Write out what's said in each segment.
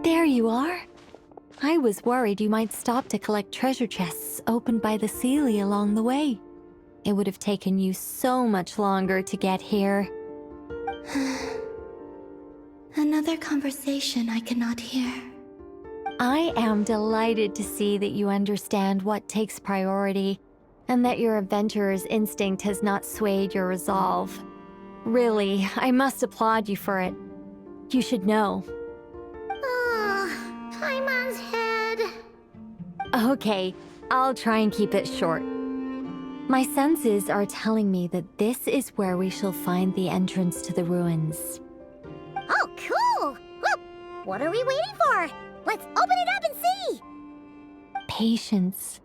There you are. I was worried you might stop to collect treasure chests opened by the Seelie along the way. It would have taken you so much longer to get here. Another conversation I cannot hear. I am delighted to see that you understand what takes priority, and that your adventurer's instinct has not swayed your resolve. Really, I must applaud you for it. You should know. Paimon's head. Okay, I'll try and keep it short. My senses are telling me that this is where we shall find the entrance to the ruins. Oh, cool! Well, what are we waiting for? Let's open it up and see! Patience.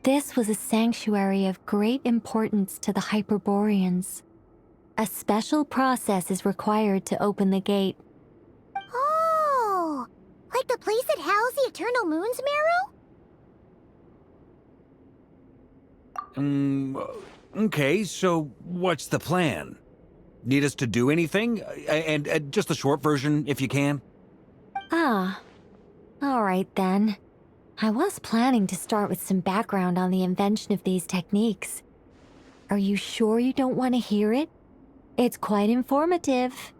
This was a sanctuary of great importance to the Hyperboreans. A special process is required to open the gate. Oh! Like the place that housed the Eternal Moon's Marrow? Okay, so what's the plan? Need us to do anything? And just the short version, if you can. Ah. All right, then. I was planning to start with some background on the invention of these techniques. Are you sure you don't want to hear it? It's quite informative.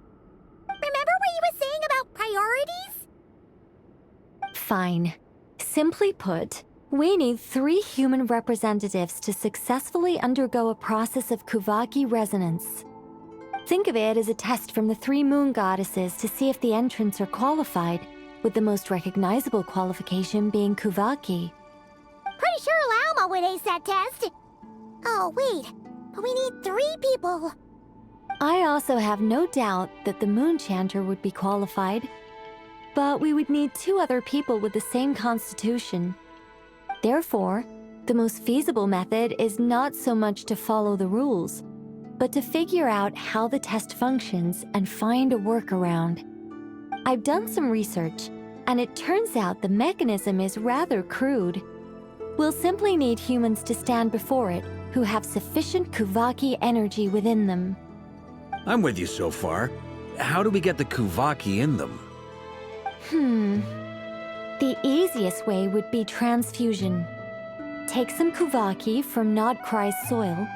Remember what you were saying about priorities? Fine. Simply put, we need 3 human representatives to successfully undergo a process of Kuvaki resonance. Think of it as a test from the 3 moon goddesses to see if the entrants are qualified, with the most recognizable qualification being Kuvaki. Pretty sure Lauma would ace that test. Oh, wait. But we need 3 people. I also have no doubt that the Moon Chanter would be qualified, but we would need 2 other people with the same constitution. Therefore, the most feasible method is not so much to follow the rules, but to figure out how the test functions and find a workaround. I've done some research, and it turns out the mechanism is rather crude. We'll simply need humans to stand before it who have sufficient Kuvaki energy within them. I'm with you so far. How do we get the Kuvaki in them? The easiest way would be transfusion. Take some Kuvaki from Nodkrai's soil,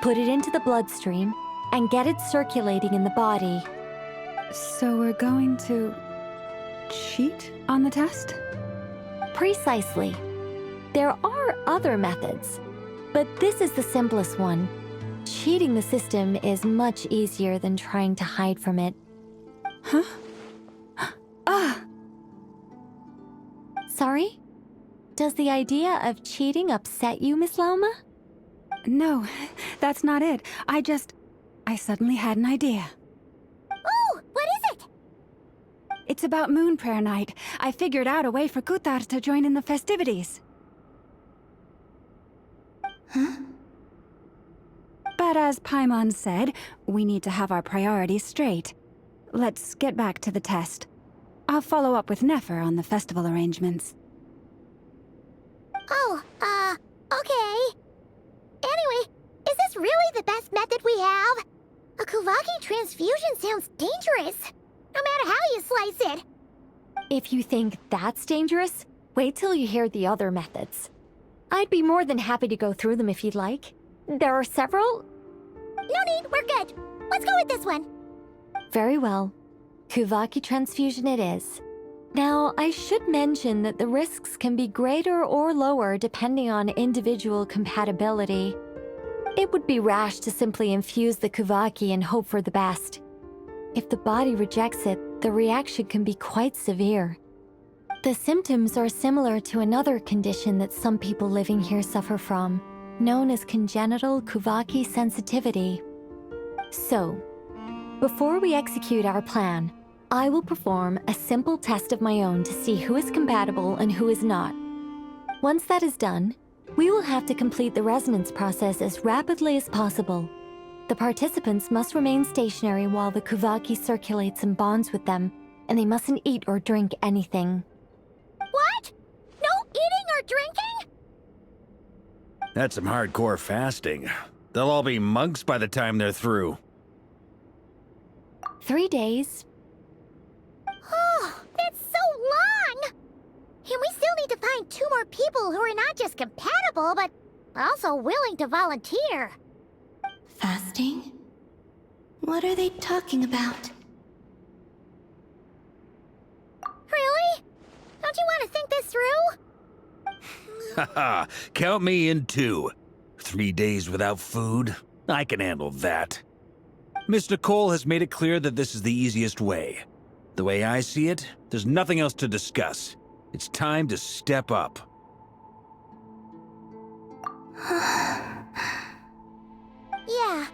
put it into the bloodstream, and get it circulating in the body. So we're going to cheat on the test? Precisely. There are other methods, but this is the simplest one. Cheating the system is much easier than trying to hide from it. Huh? Ah! Sorry? Does the idea of cheating upset you, Miss Lauma? No, that's not it. I suddenly had an idea. Oh, what is it? It's about Moon Prayer Night. I figured out a way for Kutar to join in the festivities. Huh? But as Paimon said, we need to have our priorities straight. Let's get back to the test. I'll follow up with Nefer on the festival arrangements. Oh, okay. Anyway, is this really the best method we have? A Kuvaki transfusion sounds dangerous, no matter how you slice it. If you think that's dangerous, wait till you hear the other methods. I'd be more than happy to go through them if you'd like. There are several. No need, we're good. Let's go with this one. Very well. Kuvaki transfusion it is. Now, I should mention that the risks can be greater or lower depending on individual compatibility. It would be rash to simply infuse the Kuvaki and hope for the best. If the body rejects it, the reaction can be quite severe. The symptoms are similar to another condition that some people living here suffer from, known as congenital Kuvaki sensitivity. So, before we execute our plan, I will perform a simple test of my own to see who is compatible and who is not. Once that is done, we will have to complete the resonance process as rapidly as possible. The participants must remain stationary while the Kuvaki circulates and bonds with them, and they mustn't eat or drink anything. What? No eating or drinking? That's some hardcore fasting. They'll all be monks by the time they're through. 3 days. Oh, that's so 2 more people who are not just compatible, but also willing to volunteer. Fasting? What are they talking about? Really? Don't you want to think this through? Haha, count me in too. 3 days without food? I can handle that. Miss Nicole has made it clear that this is the easiest way. The way I see it, there's nothing else to discuss. It's time to step up. Yeah,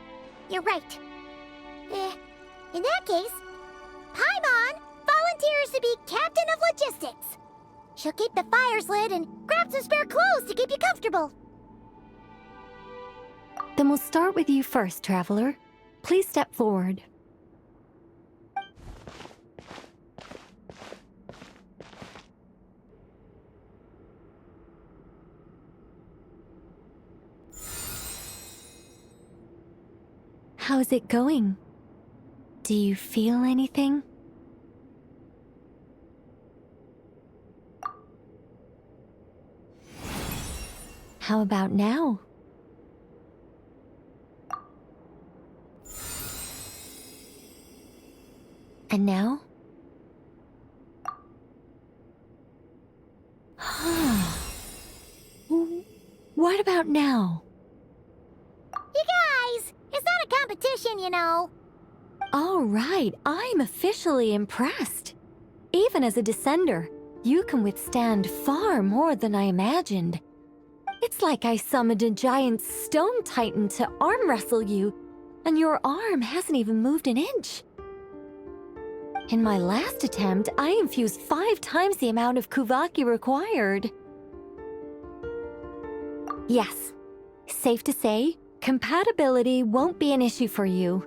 you're right. In that case, Paimon volunteers to be Captain of Logistics. She'll keep the fires lit and grab some spare clothes to keep you comfortable. Then we'll start with you first, Traveler. Please step forward. How's it going? Do you feel anything? How about now? And now? What about now? You guys, it's not a competition, you know. All right, I'm officially impressed. Even as a descender, you can withstand far more than I imagined. It's like I summoned a giant stone titan to arm wrestle you, and your arm hasn't even moved an inch. In my last attempt, I infused 5 times the amount of Kuvaki required. Yes, safe to say, compatibility won't be an issue for you.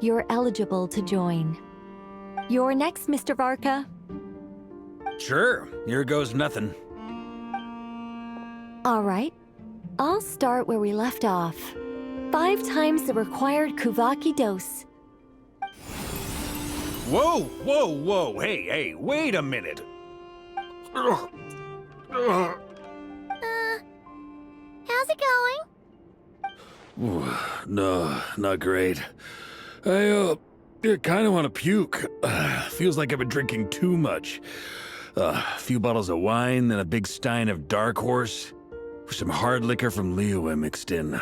You're eligible to join. You're next, Mr. Varka. Sure, here goes nothing. All right, I'll start where we left off. 5 times the required Kuvaki dose. Whoa, whoa, whoa, hey, wait a minute. How's it going? No, not great. I kind of want to puke. Feels like I've been drinking too much. A few bottles of wine, then a big stein of Dark Horse, with some hard liquor from Liyue mixed in.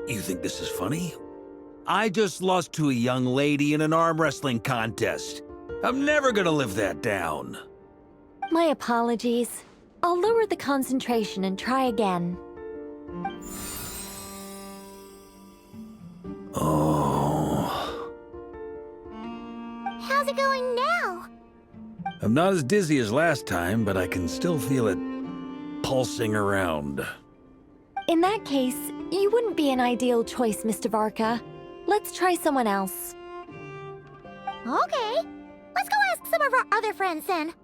You think this is funny? I just lost to a young lady in an arm wrestling contest. I'm never gonna live that down. My apologies. I'll lower the concentration and try again. Oh. How's it going now? I'm not as dizzy as last time, but I can still feel it pulsing around. In that case, you wouldn't be an ideal choice, Mr. Varka. Let's try someone else. Okay, let's go ask some of our other friends then.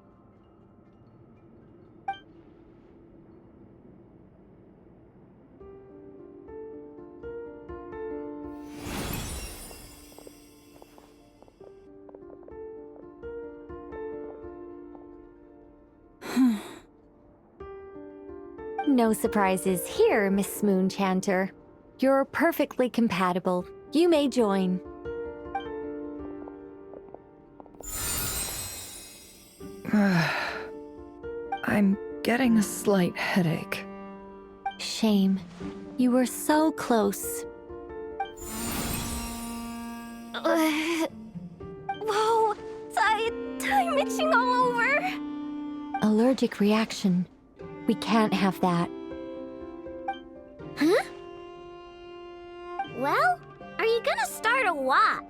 No surprises here, Miss Smoonchanter. You're perfectly compatible. You may join. I'm getting a slight headache. Shame. You were so close. Whoa, I'm itching all over. Allergic reaction. We can't have that. Huh? Well, are you gonna start a what?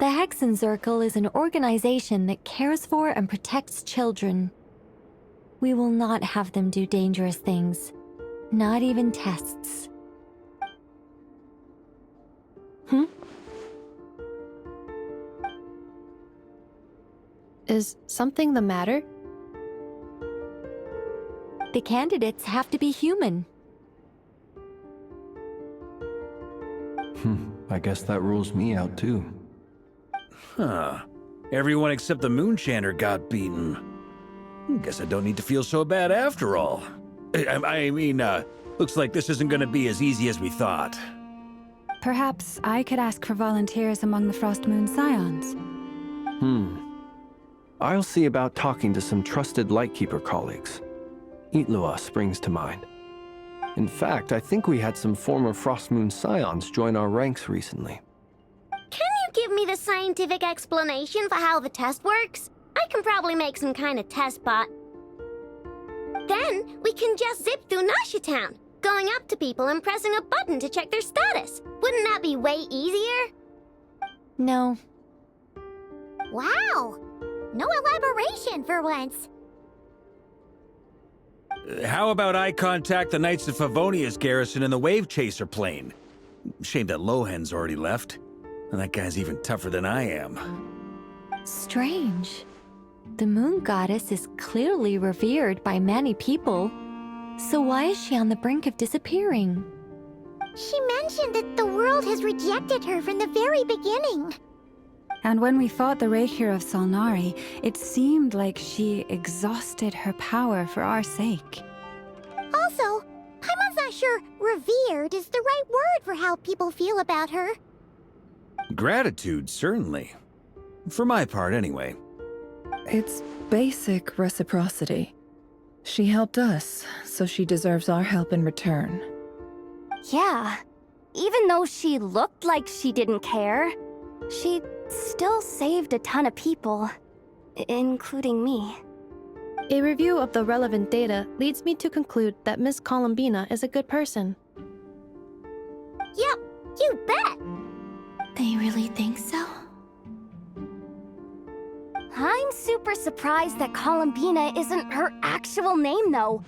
The Hexenzirkel is an organization that cares for and protects children. We will not have them do dangerous things. Not even tests. Is something the matter? The candidates have to be human. I guess that rules me out too. Huh. Everyone except the Moonshanter got beaten. Guess I don't need to feel so bad after all. I mean, looks like this isn't gonna be as easy as we thought. Perhaps I could ask for volunteers among the Frost Moon Scions. I'll see about talking to some trusted Lightkeeper colleagues. Itlua springs to mind. In fact, I think we had some former Frost Moon Scions join our ranks recently. Can you give me the scientific explanation for how the test works? I can probably make some kind of test bot. Then we can just zip through Nasha Town, going up to people and pressing a button to check their status. Wouldn't that be way easier? No. Wow! No elaboration for once. How about I contact the Knights of Favonia's garrison in the Wave Chaser plane? Shame that Lohan's already left. And that guy's even tougher than I am. Strange. The moon goddess is clearly revered by many people. So why is she on the brink of disappearing? She mentioned that the world has rejected her from the very beginning. And when we fought the Rakhir of Solnari, it seemed like she exhausted her power for our sake. Also, Paimon's not sure revered is the right word for how people feel about her. Gratitude, certainly. For my part, anyway. It's basic reciprocity. She helped us, so she deserves our help in return. Yeah. Even though she looked like she didn't care, she still saved a ton of people, including me. A review of the relevant data leads me to conclude that Miss Columbina is a good person. Yep, you bet! They really think so? I'm super surprised that Columbina isn't her actual name, though.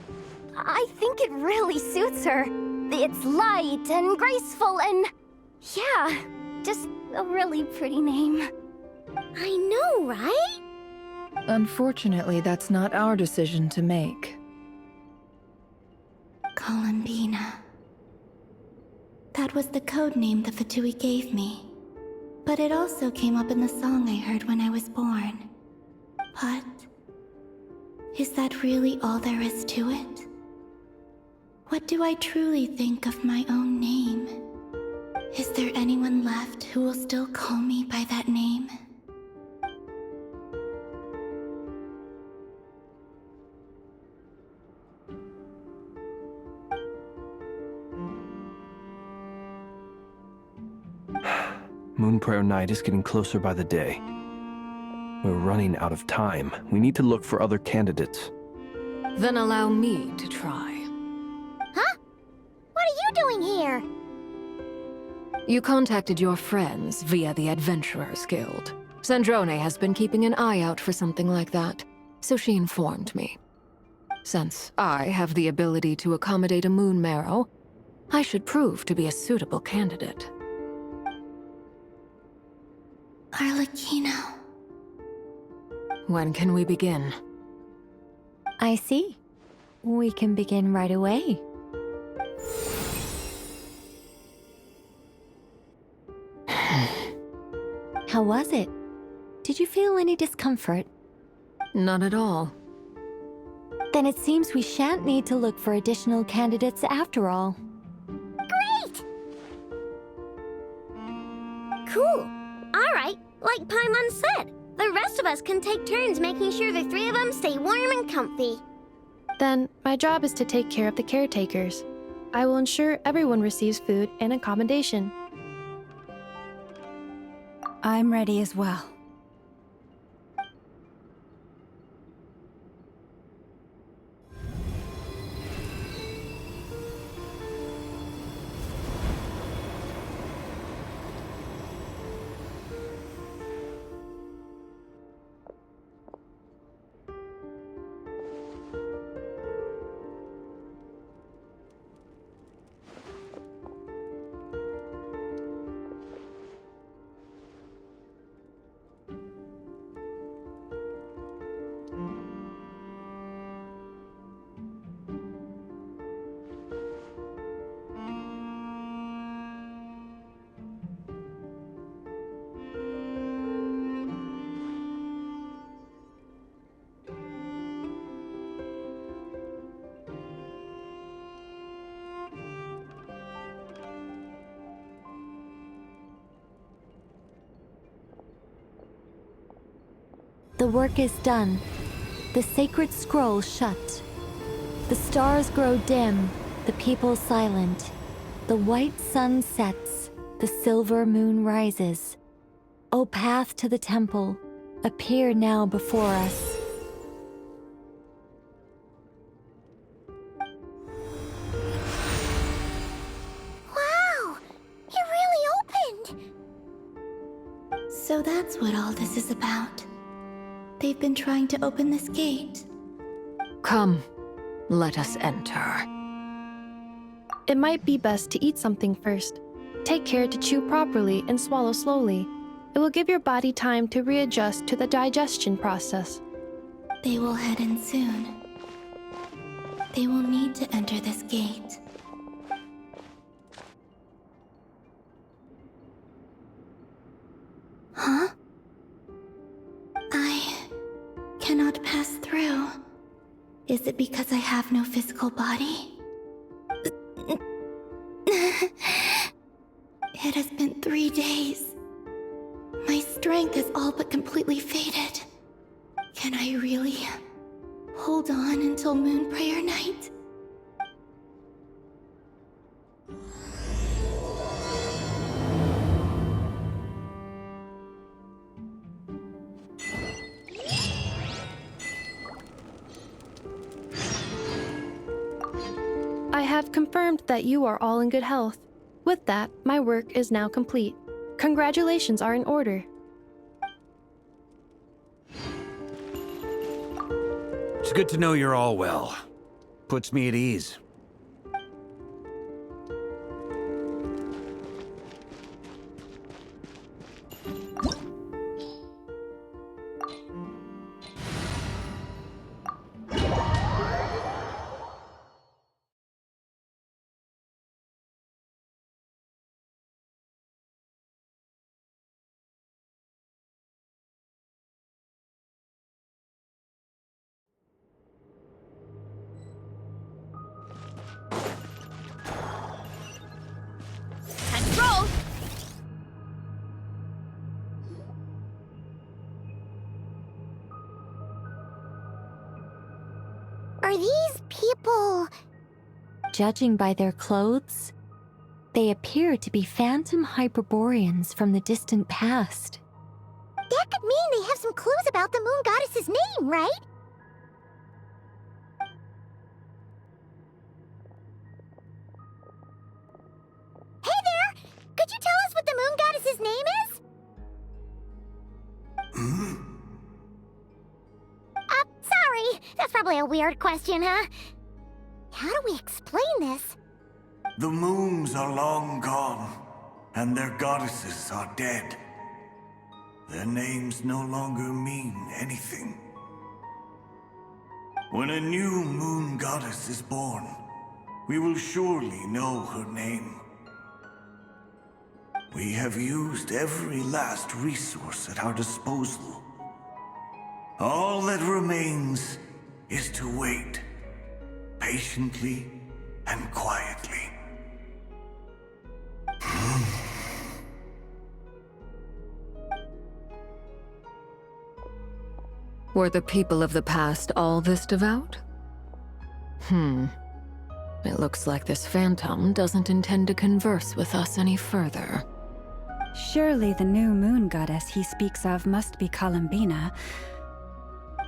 I think it really suits her. It's light and graceful and... yeah, just a really pretty name. I know, right? Unfortunately, that's not our decision to make. Columbina. That was the code name the Fatui gave me. But it also came up in the song I heard when I was born. But... is that really all there is to it? What do I truly think of my own name? Is there anyone left who will still call me by that name? Moon Prayer Night is getting closer by the day. We're running out of time. We need to look for other candidates. Then allow me to try. Huh? What are you doing here? You contacted your friends via the Adventurers Guild. Sandrone has been keeping an eye out for something like that, so she informed me. Since I have the ability to accommodate a moon marrow, I should prove to be a suitable candidate. Arlecchino. When can we begin? I see. We can begin right away. How was it? Did you feel any discomfort? Not at all. Then it seems we shan't need to look for additional candidates after all. Great! Cool. Alright, like Paimon said, the rest of us can take turns making sure the three of them stay warm and comfy. Then, my job is to take care of the caretakers. I will ensure everyone receives food and accommodation. I'm ready as well. The work is done. The sacred scroll shut. The stars grow dim, the people silent. The white sun sets, the silver moon rises. O path to the temple, appear now before us. Wow! It really opened! So that's what all this is about. They've been trying to open this gate. Come, let us enter. It might be best to eat something first. Take care to chew properly and swallow slowly. It will give your body time to readjust to the digestion process. They will head in soon. They will need to enter this gate. Huh? I cannot pass through. Is it because I have no physical body? It has been 3 days. My strength has all but completely faded. Can I really hold on until Moon Prayer Night? I have confirmed that you are all in good health. With that, my work is now complete. Congratulations are in order. It's good to know you're all well. Puts me at ease. Control! Are these people... Judging by their clothes, they appear to be phantom Hyperboreans from the distant past. That could mean they have some clues about the moon goddess's name, right? Hey there! Could you tell us what the moon goddess's name is? Sorry. That's probably a weird question, huh? How do we explain this? The moons are long gone, and their goddesses are dead. Their names no longer mean anything. When a new moon goddess is born, we will surely know her name. We have used every last resource at our disposal. All that remains is to wait, patiently and quietly. Were the people of the past all this devout? It looks like this phantom doesn't intend to converse with us any further. Surely the new moon goddess he speaks of must be Columbina.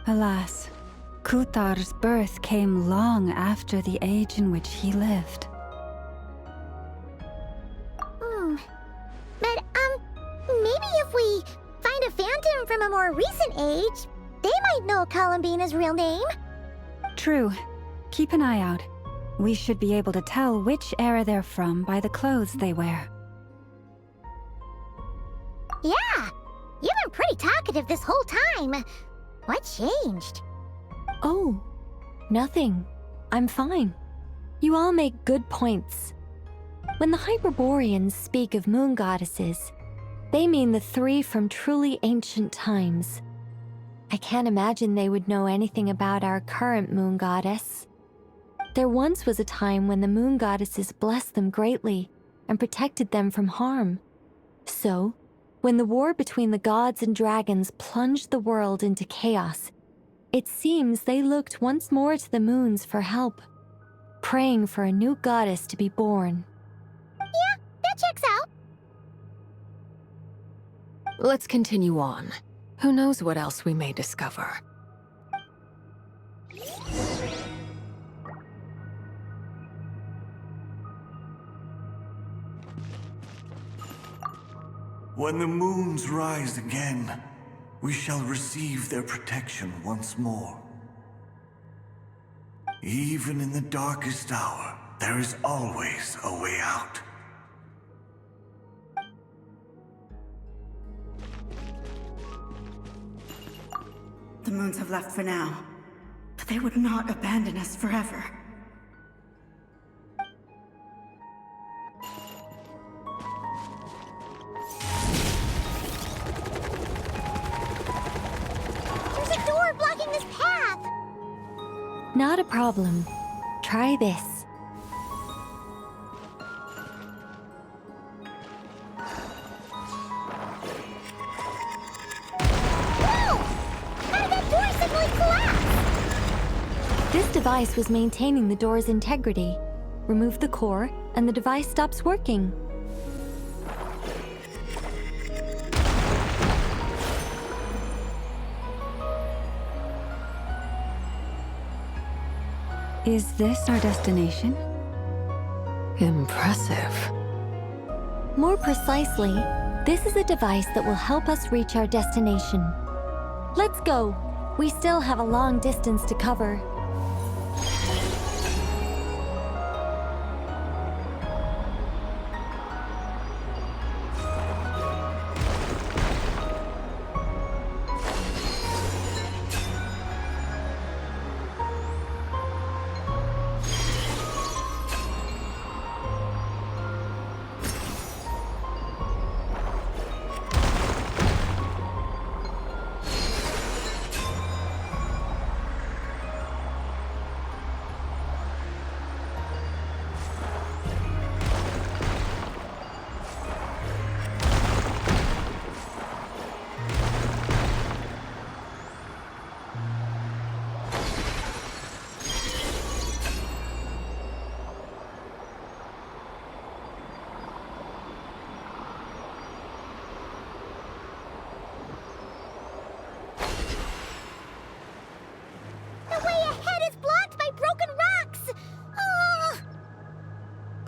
Alas, Kuthar's birth came long after the age in which he lived. But, maybe if we find a phantom from a more recent age, they might know Columbina's real name. True. Keep an eye out. We should be able to tell which era they're from by the clothes they wear. Yeah, you've been pretty talkative this whole time. What changed? Oh, nothing. I'm fine. You all make good points. When the Hyperboreans speak of moon goddesses, they mean the three from truly ancient times. I can't imagine they would know anything about our current moon goddess. There once was a time when the moon goddesses blessed them greatly and protected them from harm. So, When the war between the gods and dragons plunged the world into chaos, it seems they looked once more to the moons for help, praying for a new goddess to be born. Yeah, that checks out. Let's continue on. Who knows what else we may discover. When the moons rise again, we shall receive their protection once more. Even in the darkest hour, there is always a way out. The moons have left for now, but they would not abandon us forever. There's a door blocking this path. Not a problem. Try this. Whoa! How did that door suddenly collapse? This device was maintaining the door's integrity. Remove the core, and the device stops working. Is this our destination? Impressive. More precisely, this is a device that will help us reach our destination. Let's go. We still have a long distance to cover.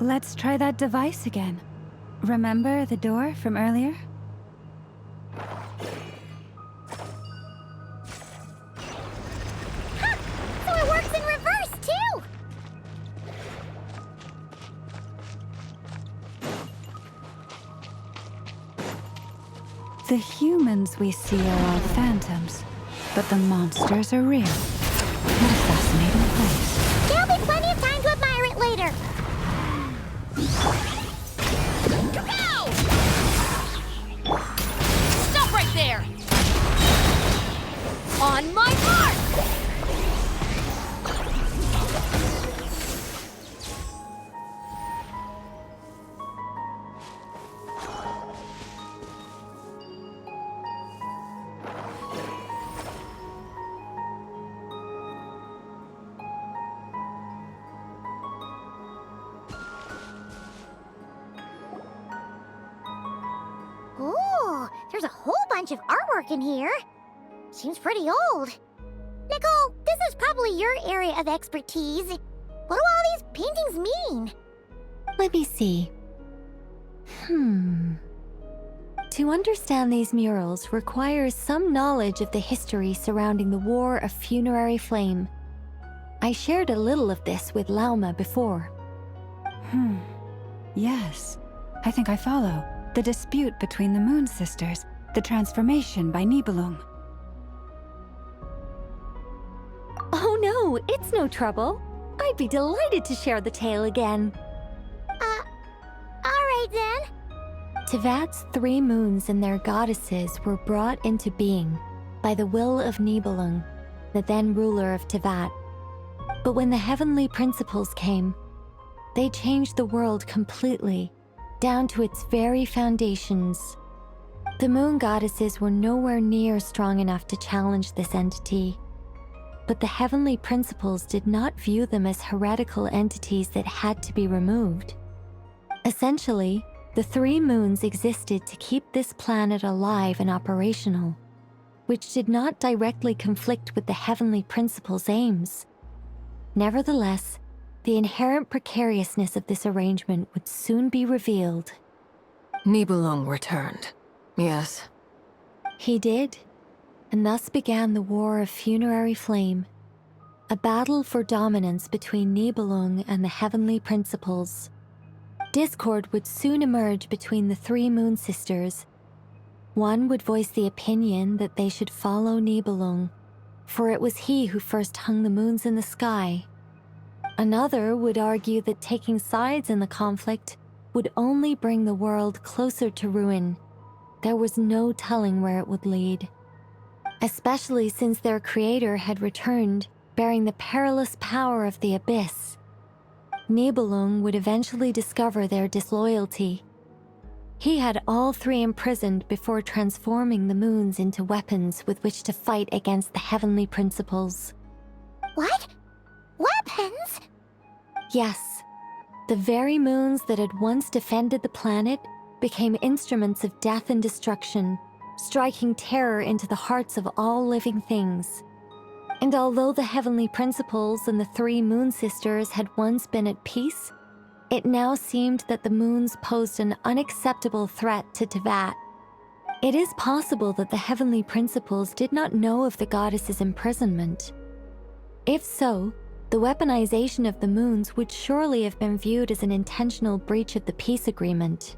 Let's try that device again. Remember the door from earlier? Ha! So it works in reverse, too! The humans we see are all phantoms, but the monsters are real. What a fascinating place. There'll be plenty of time to admire it later. Ow! Stop right there! On my mark! Ooh, there's a whole bunch of artwork in here. Seems pretty old. Nicole, this is probably your area of expertise. What do all these paintings mean? Let me see. To understand these murals requires some knowledge of the history surrounding the War of Funerary Flame. I shared a little of this with Lauma before. Yes, I think I follow. The dispute between the Moon Sisters, the transformation by Nibelung. Oh no, it's no trouble. I'd be delighted to share the tale again. Alright then. Tevat's 3 moons and their goddesses were brought into being by the will of Nibelung, the then ruler of Tevat. But when the heavenly principles came, they changed the world completely, down to its very foundations. The moon goddesses were nowhere near strong enough to challenge this entity, but the heavenly principles did not view them as heretical entities that had to be removed. Essentially, the 3 moons existed to keep this planet alive and operational, which did not directly conflict with the heavenly principles' aims. Nevertheless, the inherent precariousness of this arrangement would soon be revealed. Nibelung returned. Yes. He did, and thus began the War of Funerary Flame, a battle for dominance between Nibelung and the heavenly principles. Discord would soon emerge between the 3 moon sisters. One would voice the opinion that they should follow Nibelung, for it was he who first hung the moons in the sky. Another would argue that taking sides in the conflict would only bring the world closer to ruin. There was no telling where it would lead, especially since their creator had returned, bearing the perilous power of the abyss. Nibelung would eventually discover their disloyalty. He had all 3 imprisoned before transforming the moons into weapons with which to fight against the heavenly principles. What? Weapons? Yes, the very moons that had once defended the planet became instruments of death and destruction, striking terror into the hearts of all living things. And although the heavenly principles and the 3 moon sisters had once been at peace, it now seemed that the moons posed an unacceptable threat to Teyvat. It is possible that the heavenly principles did not know of the goddess's imprisonment. If so, the weaponization of the moons would surely have been viewed as an intentional breach of the peace agreement.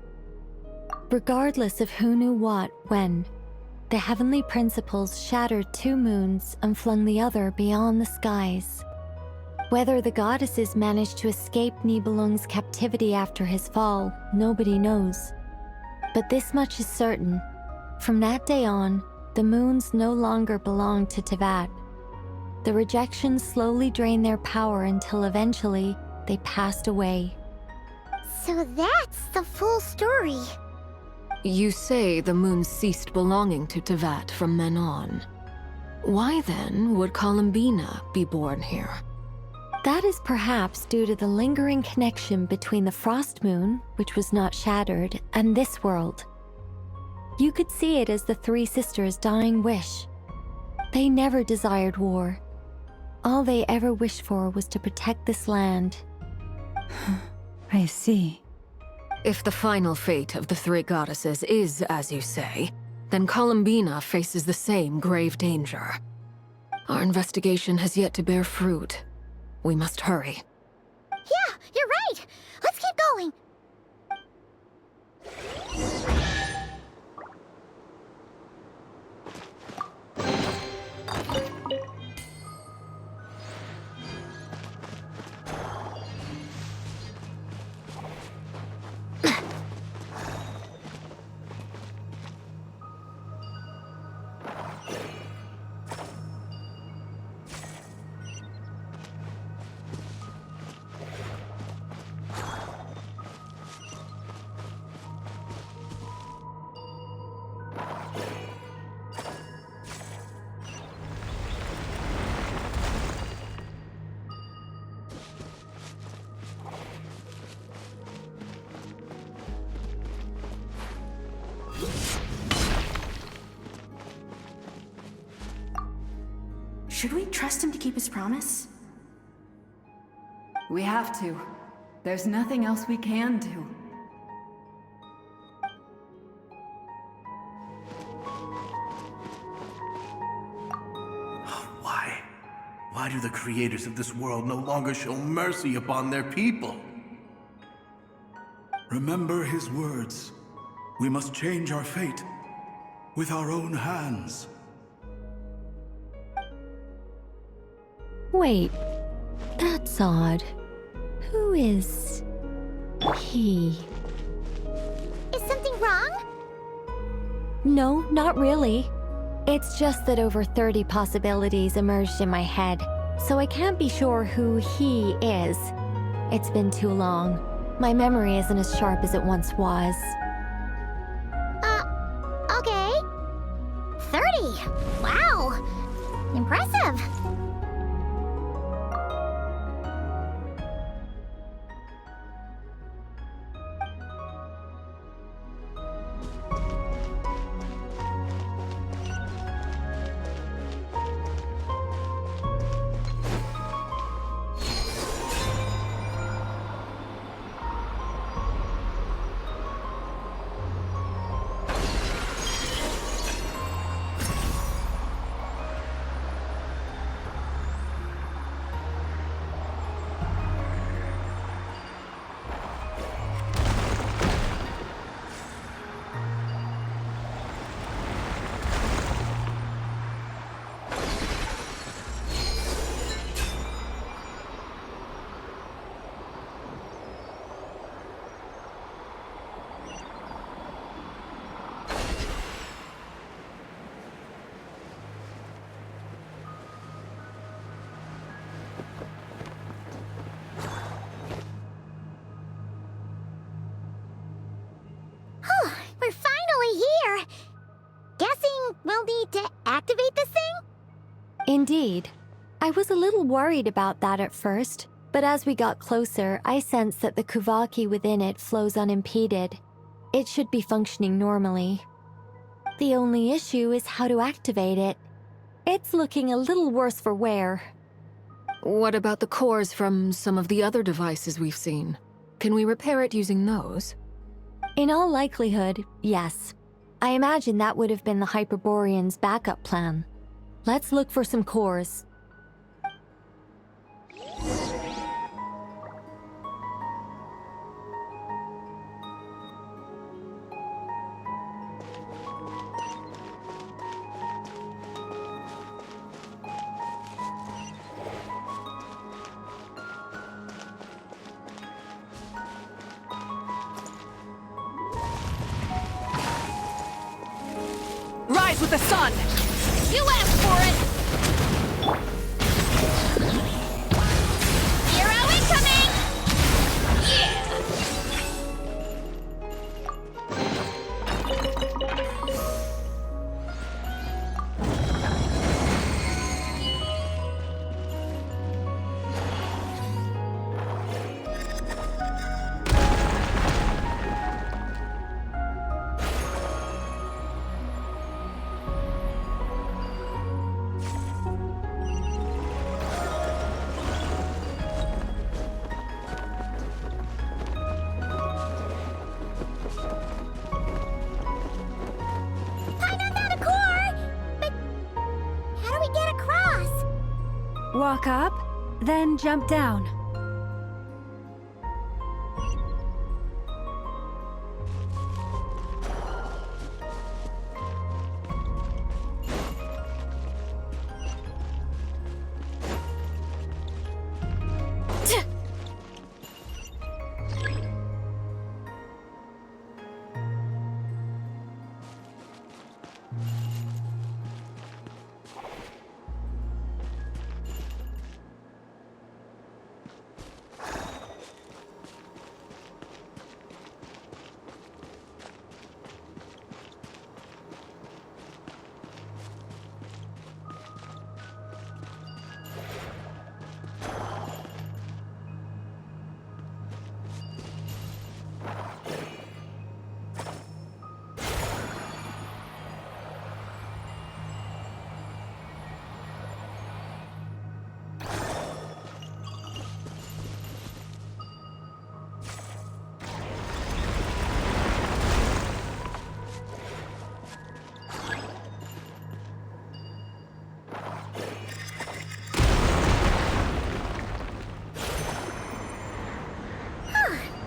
Regardless of who knew what, when, the heavenly principles shattered 2 moons and flung the other beyond the skies. Whether the goddesses managed to escape Nibelung's captivity after his fall, nobody knows. But this much is certain. From that day on, the moons no longer belonged to Teyvat. The rejection slowly drained their power until eventually they passed away. So that's the full story. You say the moons ceased belonging to Teyvat from then on. Why then would Columbina be born here? That is perhaps due to the lingering connection between the Frost Moon, which was not shattered, and this world. You could see it as the 3 sisters' dying wish. They never desired war. All they ever wished for was to protect this land. I see. If the final fate of the 3 goddesses is as you say, then Columbina faces the same grave danger. Our investigation has yet to bear fruit. We must hurry. Yeah, you're right. Let's keep going. Should we trust him to keep his promise? We have to. There's nothing else we can do. Why? Why do the creators of this world no longer show mercy upon their people? Remember his words. We must change our fate with our own hands. Wait, that's odd. Who is he? Is something wrong? No, not really. It's just that over 30 possibilities emerged in my head, so I can't be sure who he is. It's been too long. My memory isn't as sharp as it once was. Okay. 30! Wow! Impressive! We're finally here! Guessing we'll need to activate this thing? Indeed. I was a little worried about that at first, but as we got closer, I sensed that the Kuvaki within it flows unimpeded. It should be functioning normally. The only issue is how to activate it. It's looking a little worse for wear. What about the cores from some of the other devices we've seen? Can we repair it using those? In all likelihood, yes. I imagine that would have been the Hyperborean's backup plan. Let's look for some cores. Rise with the sun! You asked for it! Hero incoming! Yeah! Walk up, then jump down.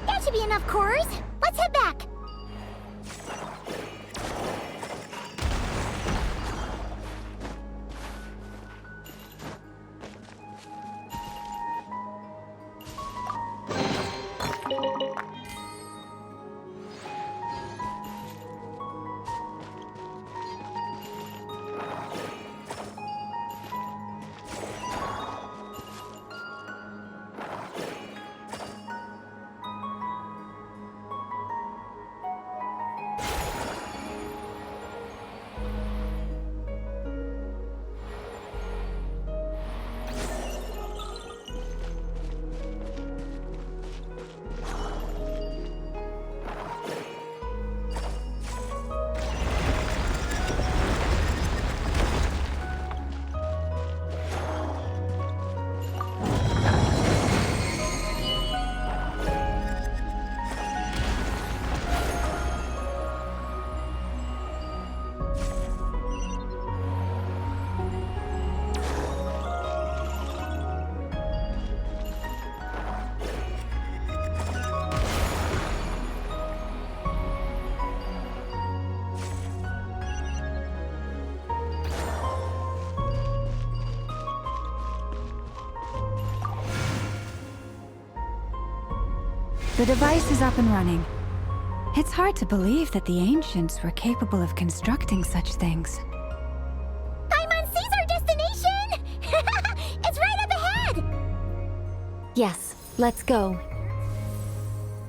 That should be enough cores. Let's head back. The device is up and running. It's hard to believe that the ancients were capable of constructing such things. Paimon sees our destination! It's right up ahead! Yes, let's go.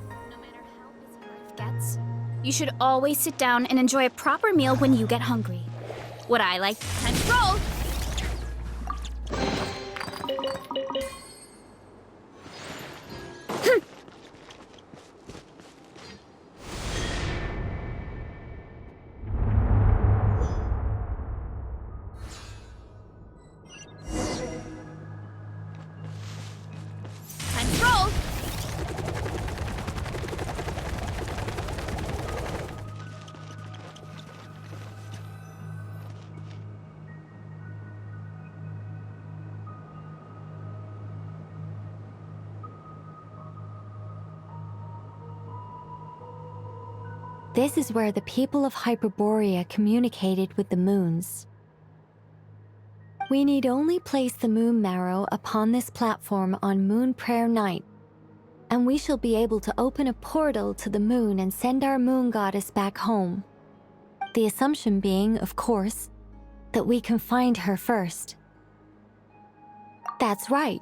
No matter how busy life gets, you should always sit down and enjoy a proper meal when you get hungry. What I like, time to roll! Time to roll! This is where the people of Hyperborea communicated with the moons. We need only place the moon marrow upon this platform on Moon Prayer Night, and we shall be able to open a portal to the moon and send our moon goddess back home. The assumption being, of course, that we can find her first. That's right.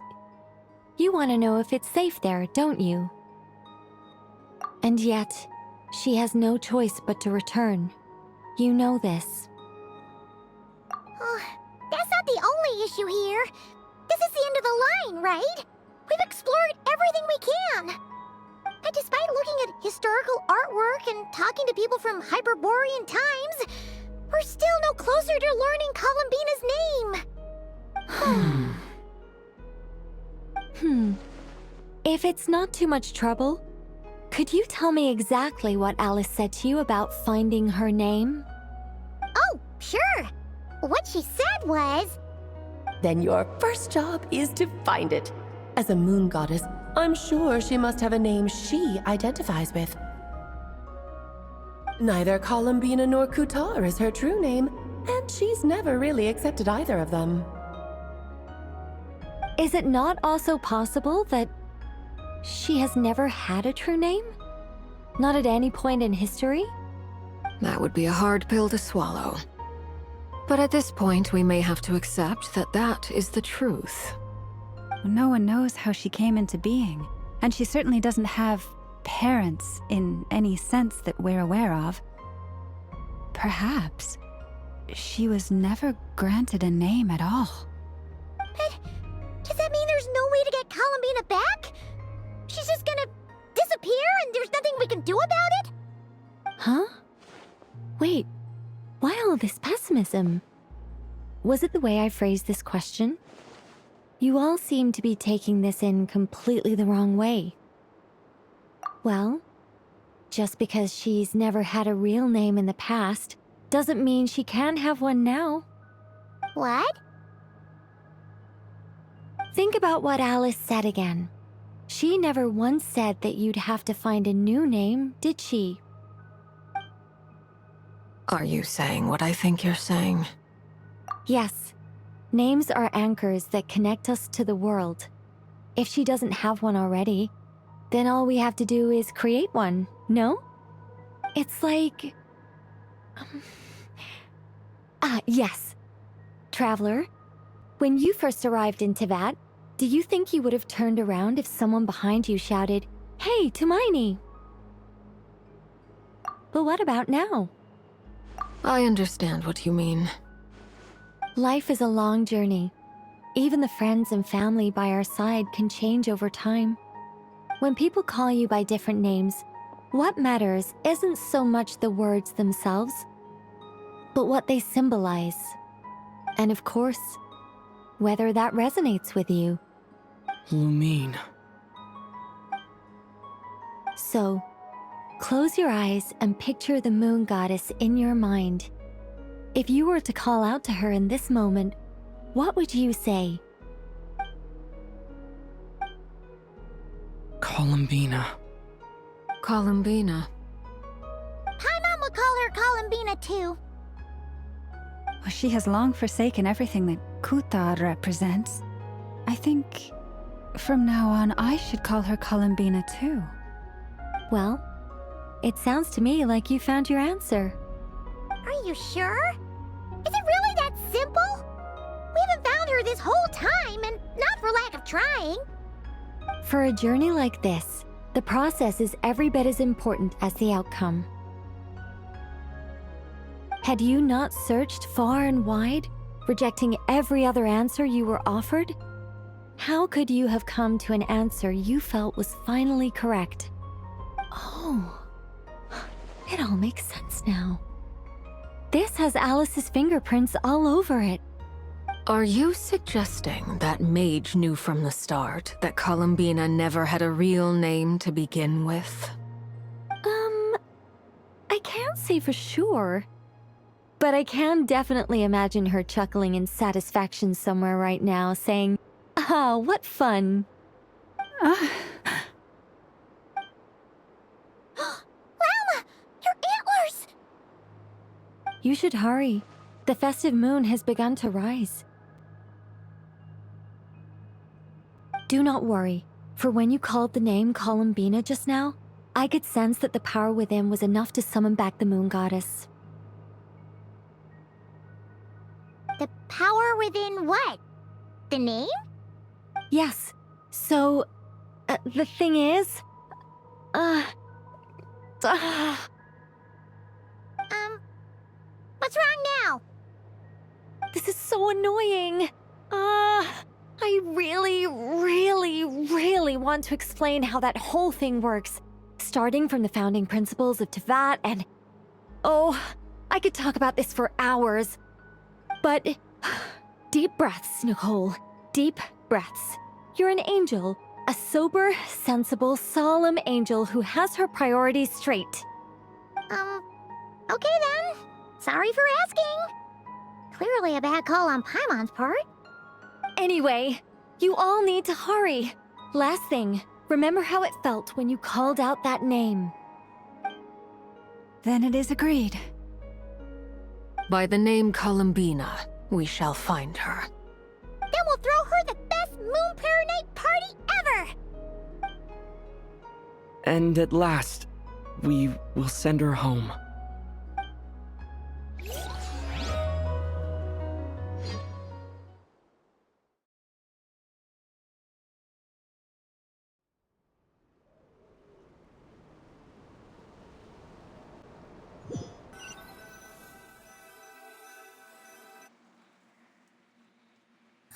You want to know if it's safe there, don't you? And yet, she has no choice but to return. You know this. Oh, that's not the only issue here. This is the end of the line, right? We've explored everything we can. And despite looking at historical artwork and talking to people from Hyperborean times, we're still no closer to learning Columbina's name. If it's not too much trouble, could you tell me exactly what Alice said to you about finding her name? Oh, sure. What she said was... Then your first job is to find it. As a moon goddess, I'm sure she must have a name she identifies with. Neither Columbina nor Kutar is her true name, and she's never really accepted either of them. Is it not also possible that she has never had a true name? Not at any point in history? That would be a hard pill to swallow. But at this point, we may have to accept that that is the truth. No one knows how she came into being, and she certainly doesn't have parents in any sense that we're aware of. Perhaps she was never granted a name at all. But does that mean there's no way to get Columbina back? She's just gonna disappear and there's nothing we can do about it? Huh? Wait, why all this pessimism? Was it the way I phrased this question? You all seem to be taking this in completely the wrong way. Well, just because she's never had a real name in the past doesn't mean she can't have one now. What? Think about what Alice said again. She never once said that you'd have to find a new name, did she? Are you saying what I think you're saying? Yes. Names are anchors that connect us to the world. If she doesn't have one already, then all we have to do is create one, no? It's like... yes. Traveler, when you first arrived in Teyvat, do you think you would have turned around if someone behind you shouted, "Hey, Tumaini"? But what about now? I understand what you mean. Life is a long journey. Even the friends and family by our side can change over time. When people call you by different names, what matters isn't so much the words themselves, but what they symbolize. And of course, whether that resonates with you. Lumine. So, close your eyes and picture the moon goddess in your mind. If you were to call out to her in this moment, what would you say? Columbina. Columbina. Paimon would call her Columbina too. Well, she has long forsaken everything that Kutar represents. I think from now on I should call her Columbina too. Well, it sounds to me like you found your answer. Are you sure? Is it really that simple? We haven't found her this whole time, and not for lack of trying. For a journey like this, the process is every bit as important as the outcome. Had you not searched far and wide, rejecting every other answer you were offered? How could you have come to an answer you felt was finally correct? Oh, it all makes sense now. This has Alice's fingerprints all over it. Are you suggesting that Mage knew from the start that Columbina never had a real name to begin with? I can't say for sure. But I can definitely imagine her chuckling in satisfaction somewhere right now, saying, "Ah, what fun." Llama, your antlers! You should hurry. The festive moon has begun to rise. Do not worry, for when you called the name Columbina just now, I could sense that the power within was enough to summon back the moon goddess. The power within what? The name? Yes. So, the thing is... What's wrong now? This is so annoying. I really want to explain how that whole thing works, starting from the founding principles of Teyvat and... Oh, I could talk about this for hours. But deep breaths, Nicole. Deep breaths. You're an angel. A sober, sensible, solemn angel who has her priorities straight. Okay then. Sorry for asking. Clearly a bad call on Paimon's part. Anyway, you all need to hurry. Last thing, remember how it felt when you called out that name. Then it is agreed. By the name Columbina, we shall find her. Then we'll throw her the best Moon Para Night party ever! And at last, we will send her home.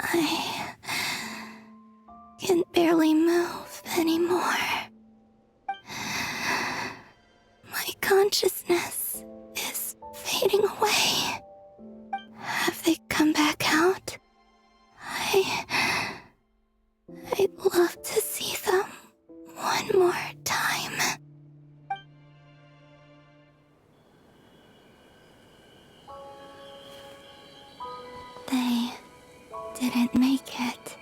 I can barely move anymore. My consciousness is fading away. Have they come back out? I'd love to see them one more time. They didn't make it.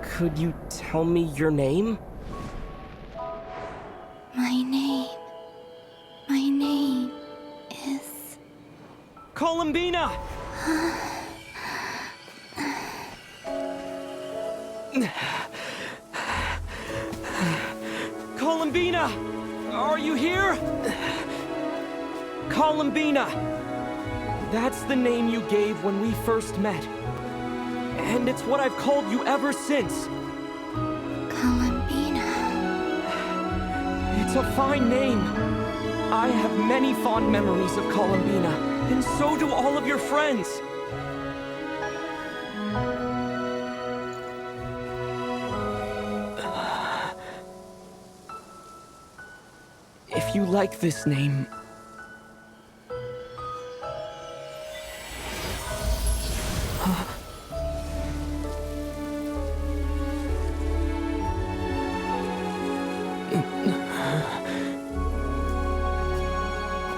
Could you tell me your name? My name is... Columbina! Columbina! Are you here? Columbina! That's the name you gave when we first met. And it's what I've called you ever since. Columbina. It's a fine name. I have many fond memories of Columbina, and so do all of your friends. If you like this name...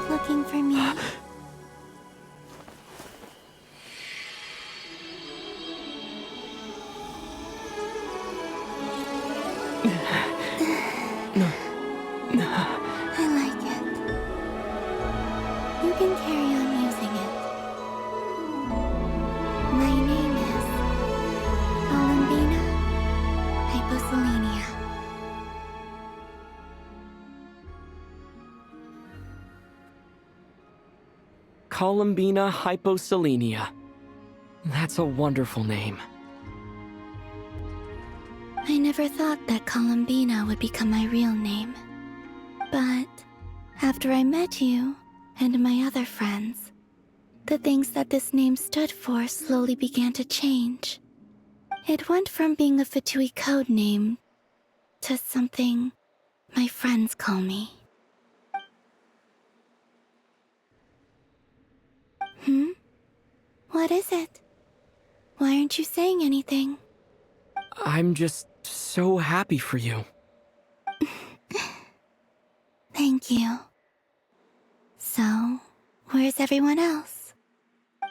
Looking for me? I like it. You can carry on using it. My name is Columbina. Columbina hyposelenia. That's a wonderful name. I never thought that Columbina would become my real name. But after I met you and my other friends, the things that this name stood for slowly began to change. It went from being a Fatui code name to something my friends call me. What is it? Why aren't you saying anything? I'm just so happy for you. Thank you. So, where's everyone else?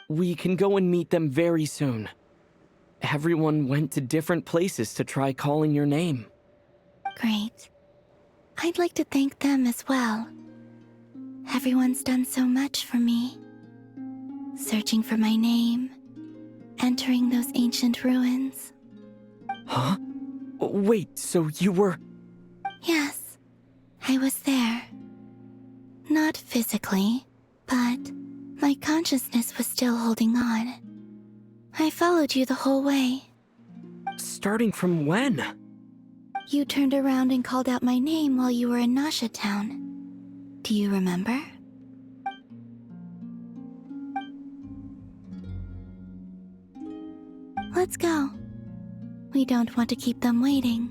We can go and meet them very soon. Everyone went to different places to try calling your name. Great. I'd like to thank them as well. Everyone's done so much for me. Searching for my name, entering those ancient ruins. Huh? Wait, so you were... Yes, I was there. Not physically, but my consciousness was still holding on. I followed you the whole way. Starting from when? You turned around and called out my name while you were in Nasha Town. Do you remember? Let's go. We don't want to keep them waiting.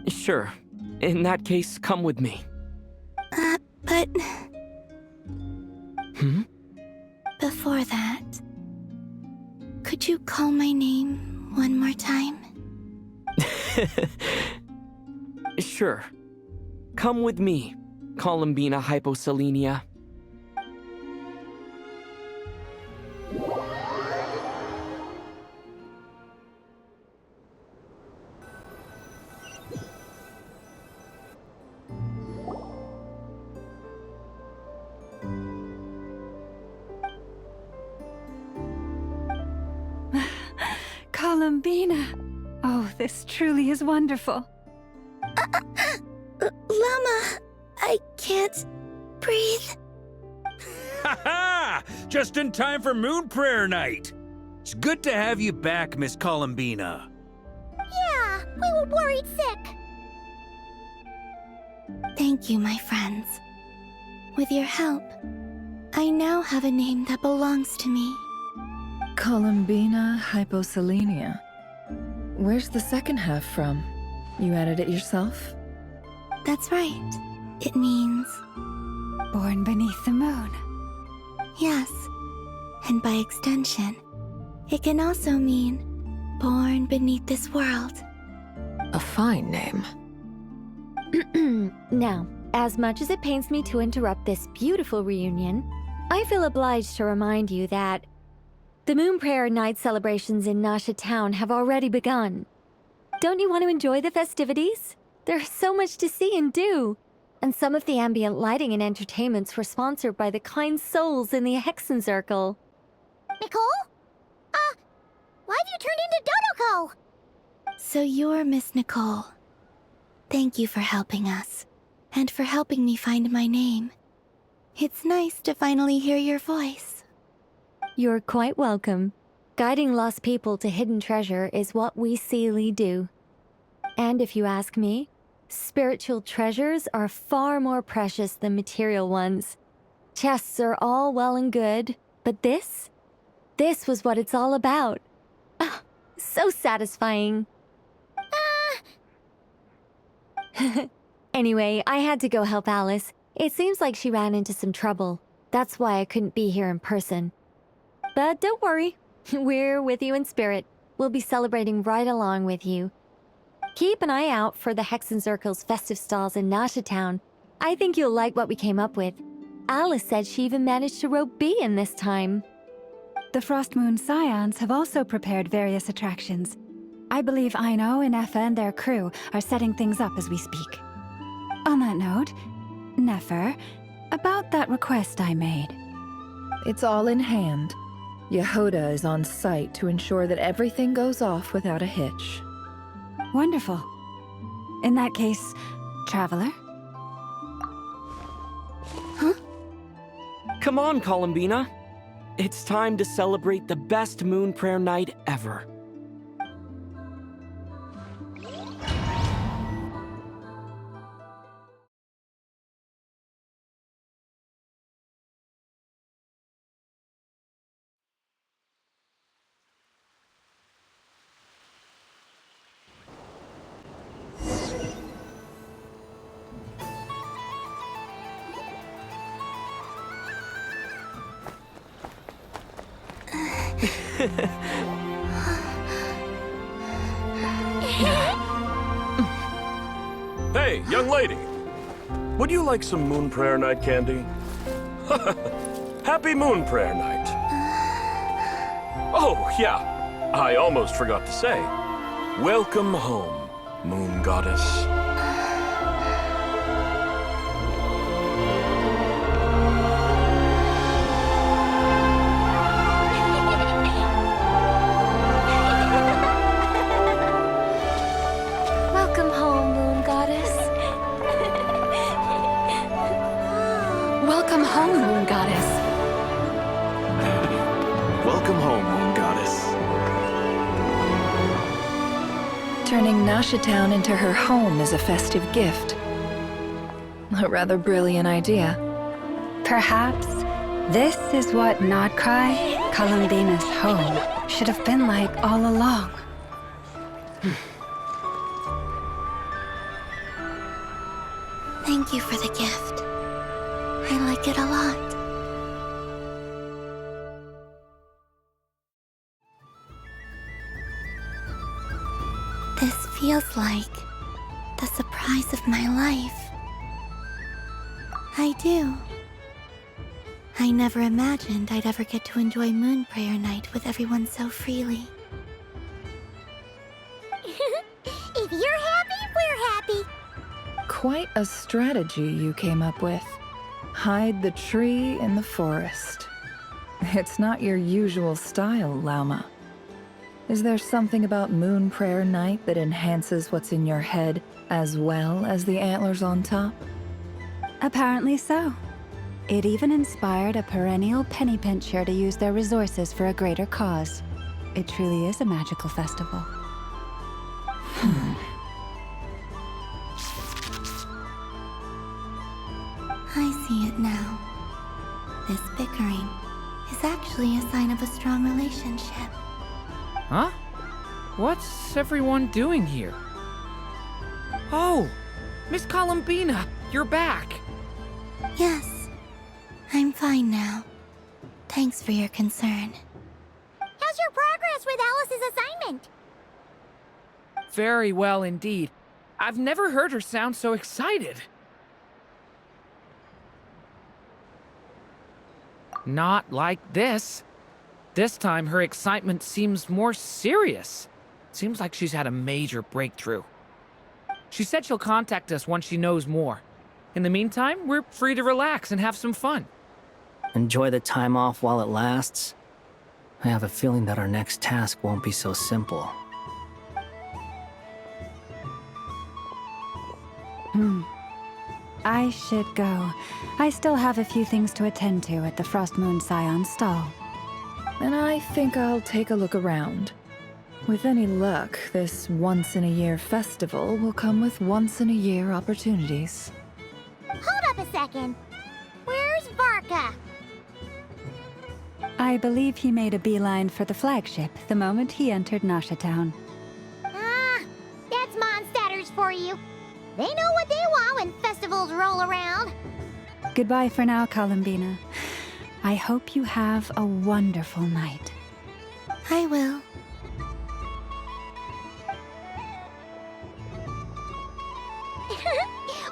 Sure. In that case, come with me. But... Before that, could you call my name one more time? Sure. Come with me, Columbina hyposelenia. Columbina! Oh, this truly is wonderful. Llama, I can't breathe. Ha ha! Just in time for Moon Prayer Night! It's good to have you back, Miss Columbina. Yeah, we were worried sick. Thank you, my friends. With your help, I now have a name that belongs to me. Columbina hyposelenia. Where's the second half from? You added it yourself? That's right. It means... Born beneath the moon. Yes. And by extension, it can also mean born beneath this world. A fine name. Now, as much as it pains me to interrupt this beautiful reunion, I feel obliged to remind you that the Moon Prayer Night celebrations in Nasha Town have already begun. Don't you want to enjoy the festivities? There's so much to see and do. And some of the ambient lighting and entertainments were sponsored by the kind souls in the Hexenzirkel. Nicole? Why have you turned into Dodoko? So you're Miss Nicole. Thank you for helping us, and for helping me find my name. It's nice to finally hear your voice. You're quite welcome. Guiding lost people to hidden treasure is what we Seelie do. And if you ask me, spiritual treasures are far more precious than material ones. Chests are all well and good, but this was what it's all about. So satisfying. Anyway, I had to go help Alice. It seems like she ran into some trouble. That's why I couldn't be here in person. But don't worry, we're with you in spirit. We'll be celebrating right along with you. Keep an eye out for the Hexenzirkel's festive stalls in Nasha Town. I think you'll like what we came up with. Alice said she even managed to rope B in this time. The Frost Moon Scions have also prepared various attractions. I believe Aino, Nefa, and their crew are setting things up as we speak. On that note, Nefer, about that request I made. It's all in hand. Yehoda is on site to ensure that everything goes off without a hitch. Wonderful. In that case, Traveler? Huh? Come on, Columbina. It's time to celebrate the best moon prayer night ever. Hey, young lady. Would you like some moon prayer night candy? Happy moon prayer night. Oh, yeah. I almost forgot to say. Welcome home, moon goddess. Welcome home, moon goddess. Welcome home, moon goddess. Welcome home, moon goddess. Turning Nashatown into her home is a festive gift. A rather brilliant idea. Perhaps this is what Nodcry, Columbina's home, should have been like all along. Thank you for the gift. I like it a lot. This feels like the surprise of my life. I do. I never imagined I'd ever get to enjoy Moon Prayer Night with everyone so freely. If you're happy, we're happy. Quite a strategy you came up with. Hide the tree in the forest. It's not your usual style, Lauma. Is there something about Moon Prayer Night that enhances what's in your head as well as the antlers on top? Apparently so. It even inspired a perennial penny pincher to use their resources for a greater cause. It truly is a magical festival. I see it now. This bickering is actually a sign of a strong relationship. Huh? What's everyone doing here? Oh! Miss Columbina, you're back! Yes, I'm fine now. Thanks for your concern. How's your progress with Alice's assignment? Very well indeed. I've never heard her sound so excited. Not like this. This time, her excitement seems more serious. Seems like she's had a major breakthrough. She said she'll contact us once she knows more. In the meantime, we're free to relax and have some fun. Enjoy the time off while it lasts. I have a feeling that our next task won't be so simple. I should go. I still have a few things to attend to at the Frost Moon Scion stall. And I think I'll take a look around. With any luck, this once-in-a-year festival will come with once-in-a-year opportunities. Hold up a second. Where's Varka? I believe he made a beeline for the flagship the moment he entered Nashatown. Ah, that's Mondstadters for you. They know what they want when festivals roll around. Goodbye for now, Columbina. I hope you have a wonderful night. I will.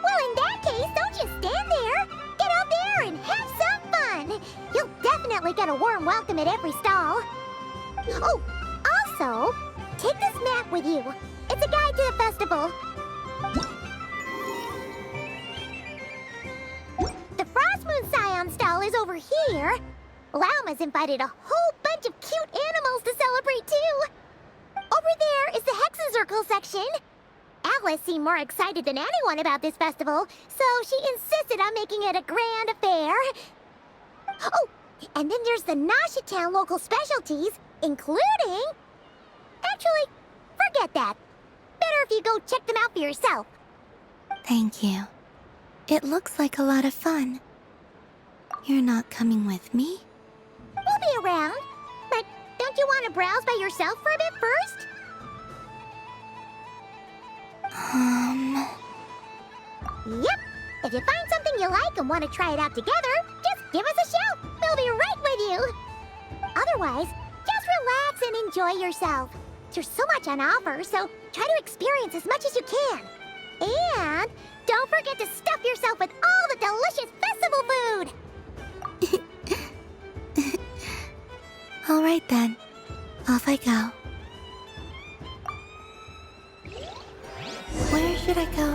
Well, in that case, don't just stand there. Get out there and have some fun. You'll definitely get a warm welcome at every stall. Oh, also, take this map with you. It's a guide to the festival. The Frost Moon Scion stall is over here. Lauma's invited a whole bunch of cute animals to celebrate, too. Over there is the Hexacircle section. Alice seemed more excited than anyone about this festival, so she insisted on making it a grand affair. Oh, and then there's the Nashitown local specialties, including... Actually, forget that. Better if you go check them out for yourself. Thank you. It looks like a lot of fun. You're not coming with me? We'll be around. But don't you want to browse by yourself for a bit first? Yep. If you find something you like and want to try it out together, just give us a shout. We'll be right with you. Otherwise, just relax and enjoy yourself. There's so much on offer, so try to experience as much as you can. And don't forget to stuff yourself with all the delicious festival food. All right then. Off I go. Where should I go?